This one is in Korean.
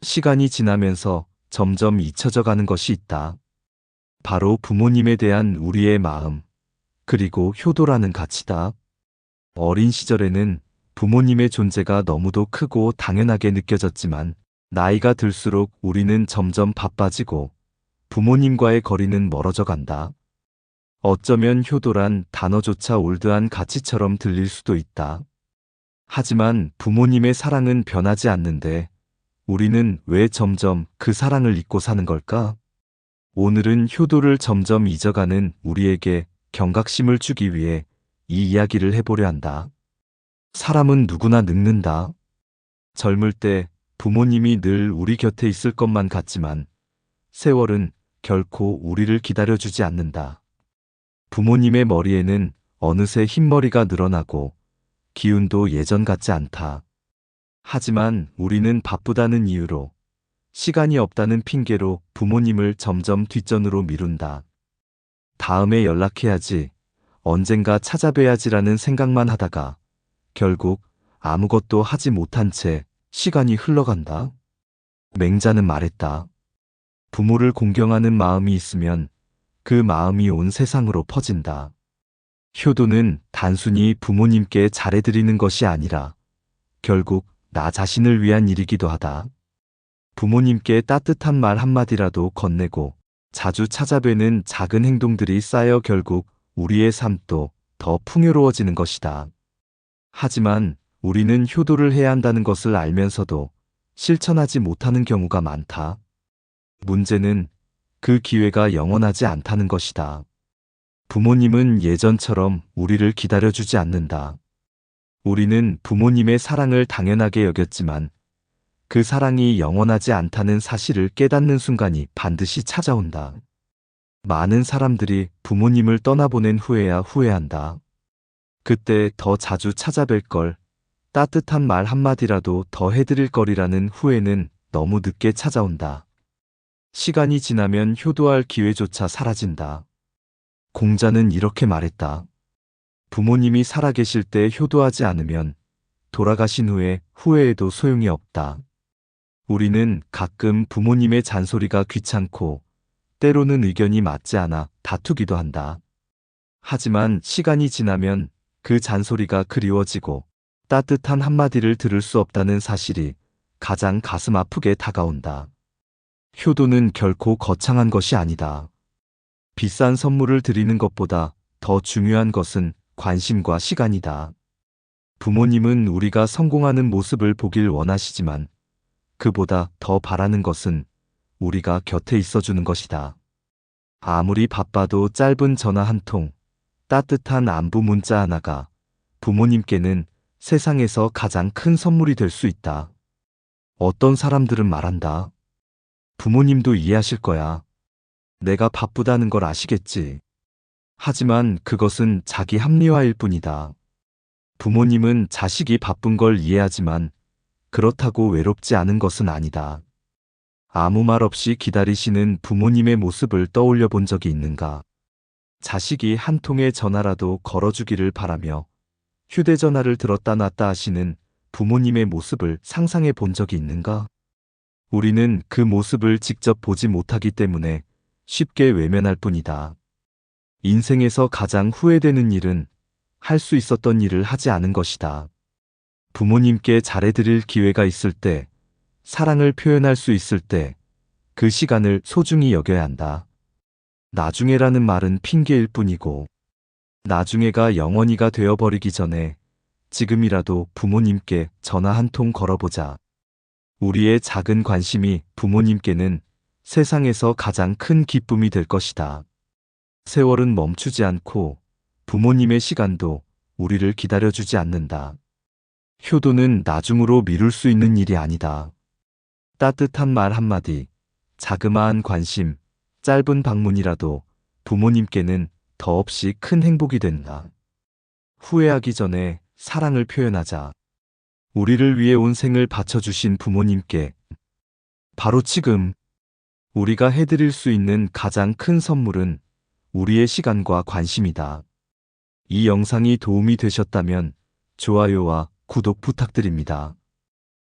시간이 지나면서 점점 잊혀져 가는 것이 있다. 바로 부모님에 대한 우리의 마음, 그리고 효도라는 가치다. 어린 시절에는 부모님의 존재가 너무도 크고 당연하게 느껴졌지만 나이가 들수록 우리는 점점 바빠지고 부모님과의 거리는 멀어져 간다. 어쩌면 효도란 단어조차 올드한 가치처럼 들릴 수도 있다. 하지만 부모님의 사랑은 변하지 않는데 우리는 왜 점점 그 사랑을 잊고 사는 걸까? 오늘은 효도를 점점 잊어가는 우리에게 경각심을 주기 위해 이 이야기를 해보려 한다. 사람은 누구나 늙는다. 젊을 때 부모님이 늘 우리 곁에 있을 것만 같지만 세월은 결코 우리를 기다려주지 않는다. 부모님의 머리에는 어느새 흰머리가 늘어나고 기운도 예전 같지 않다. 하지만 우리는 바쁘다는 이유로, 시간이 없다는 핑계로 부모님을 점점 뒷전으로 미룬다. 다음에 연락해야지, 언젠가 찾아뵈야지라는 생각만 하다가 결국 아무것도 하지 못한 채 시간이 흘러간다. 맹자는 말했다. 부모를 공경하는 마음이 있으면 그 마음이 온 세상으로 퍼진다. 효도는 단순히 부모님께 잘해드리는 것이 아니라 결국 나 자신을 위한 일이기도 하다. 부모님께 따뜻한 말 한마디라도 건네고 자주 찾아뵈는 작은 행동들이 쌓여 결국 우리의 삶도 더 풍요로워지는 것이다. 하지만 우리는 효도를 해야 한다는 것을 알면서도 실천하지 못하는 경우가 많다. 문제는 그 기회가 영원하지 않다는 것이다. 부모님은 예전처럼 우리를 기다려주지 않는다. 우리는 부모님의 사랑을 당연하게 여겼지만 그 사랑이 영원하지 않다는 사실을 깨닫는 순간이 반드시 찾아온다. 많은 사람들이 부모님을 떠나보낸 후에야 후회한다. 그때 더 자주 찾아뵐 걸, 따뜻한 말 한마디라도 더 해드릴 거리라는 후회는 너무 늦게 찾아온다. 시간이 지나면 효도할 기회조차 사라진다. 공자는 이렇게 말했다. 부모님이 살아계실 때 효도하지 않으면 돌아가신 후에 후회해도 소용이 없다. 우리는 가끔 부모님의 잔소리가 귀찮고 때로는 의견이 맞지 않아 다투기도 한다. 하지만 시간이 지나면 그 잔소리가 그리워지고 따뜻한 한마디를 들을 수 없다는 사실이 가장 가슴 아프게 다가온다. 효도는 결코 거창한 것이 아니다. 비싼 선물을 드리는 것보다 더 중요한 것은 관심과 시간이다. 부모님은 우리가 성공하는 모습을 보길 원하시지만 그보다 더 바라는 것은 우리가 곁에 있어주는 것이다. 아무리 바빠도 짧은 전화 한 통, 따뜻한 안부 문자 하나가 부모님께는 세상에서 가장 큰 선물이 될 수 있다. 어떤 사람들은 말한다. 부모님도 이해하실 거야. 내가 바쁘다는 걸 아시겠지. 하지만 그것은 자기 합리화일 뿐이다. 부모님은 자식이 바쁜 걸 이해하지만 그렇다고 외롭지 않은 것은 아니다. 아무 말 없이 기다리시는 부모님의 모습을 떠올려 본 적이 있는가? 자식이 한 통의 전화라도 걸어주기를 바라며 휴대전화를 들었다 놨다 하시는 부모님의 모습을 상상해 본 적이 있는가? 우리는 그 모습을 직접 보지 못하기 때문에 쉽게 외면할 뿐이다. 인생에서 가장 후회되는 일은 할 수 있었던 일을 하지 않은 것이다. 부모님께 잘해드릴 기회가 있을 때, 사랑을 표현할 수 있을 때, 그 시간을 소중히 여겨야 한다. 나중에라는 말은 핑계일 뿐이고, 나중에가 영원히가 되어버리기 전에 지금이라도 부모님께 전화 한 통 걸어보자. 우리의 작은 관심이 부모님께는 세상에서 가장 큰 기쁨이 될 것이다. 세월은 멈추지 않고 부모님의 시간도 우리를 기다려주지 않는다. 효도는 나중으로 미룰 수 있는 일이 아니다. 따뜻한 말 한마디, 자그마한 관심, 짧은 방문이라도 부모님께는 더없이 큰 행복이 된다. 후회하기 전에 사랑을 표현하자. 우리를 위해 온 생을 바쳐주신 부모님께 바로 지금 우리가 해드릴 수 있는 가장 큰 선물은 우리의 시간과 관심이다. 이 영상이 도움이 되셨다면 좋아요와 구독 부탁드립니다.